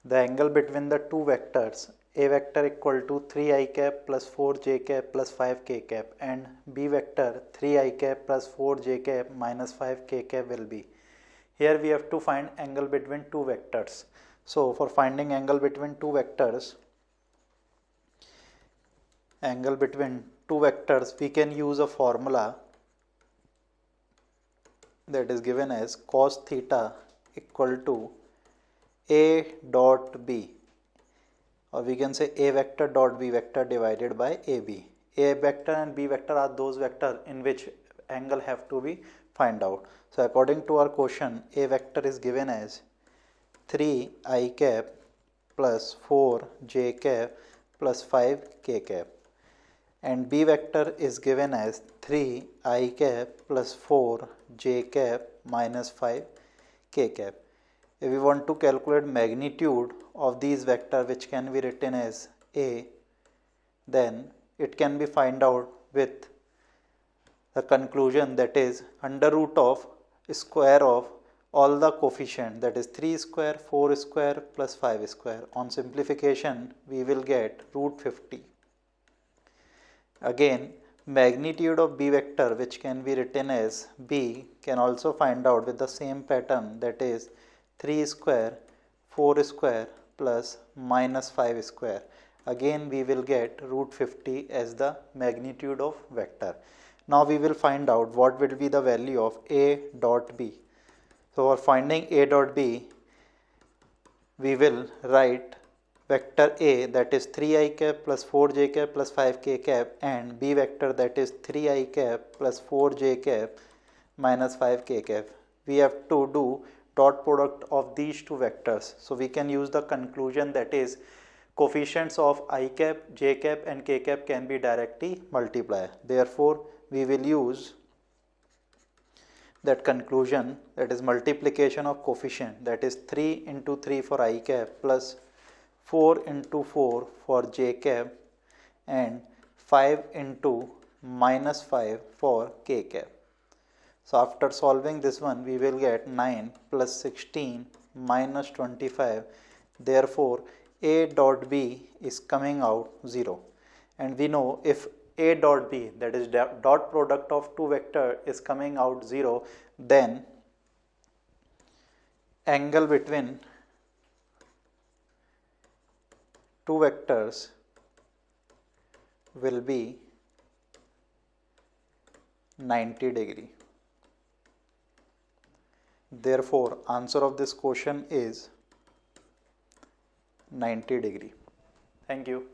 the angle between the two vectors a vector equal to 3 I cap plus 4 j cap plus 5 k cap and b vector 3 I cap plus 4 j cap minus 5 k cap will be. Here we have to find angle between two vectors. So for finding angle between two vectors, we can use a formula that is given as cos theta equal to a dot b, or we can say a vector dot b vector divided by ab. A vector and b vector are those vectors in which angle have to be find out. So according to our question, a vector is given as 3 I cap plus 4 j cap plus 5 k cap, and b vector is given as 3 I cap plus 4 j cap minus 5 k cap. If we want to calculate magnitude of these vectors, which can be written as a, then it can be find out with the conclusion, that is under root of square of all the coefficient, that is 3 square, 4 square plus 5 square. On simplification we will get root 50. Again, magnitude of b vector, which can be written as b, can also find out with the same pattern, that is 3 square, 4 square plus minus 5 square. Again we will get root 50 as the magnitude of vector. Now we will find out what will be the value of a dot b. So for finding a dot b, we will write vector a, that is 3 I cap plus 4 j cap plus 5 k cap, and b vector, that is 3 I cap plus 4 j cap minus 5 k cap. We have to do dot product of these two vectors. So we can use the conclusion, that is coefficients of I cap, j cap and k cap can be directly multiplied. Therefore we will use that conclusion, that is multiplication of coefficient, that is 3 into 3 for I cap plus 4 into 4 for j cap and 5 into minus 5 for k cap. So after solving this one, we will get 9 plus 16 minus 25. Therefore a dot b is coming out 0. And we know if a dot b, that is dot product of two vector, is coming out 0, then angle between two vectors will be 90 degree. Therefore answer of this question is 90 degree. Thank you.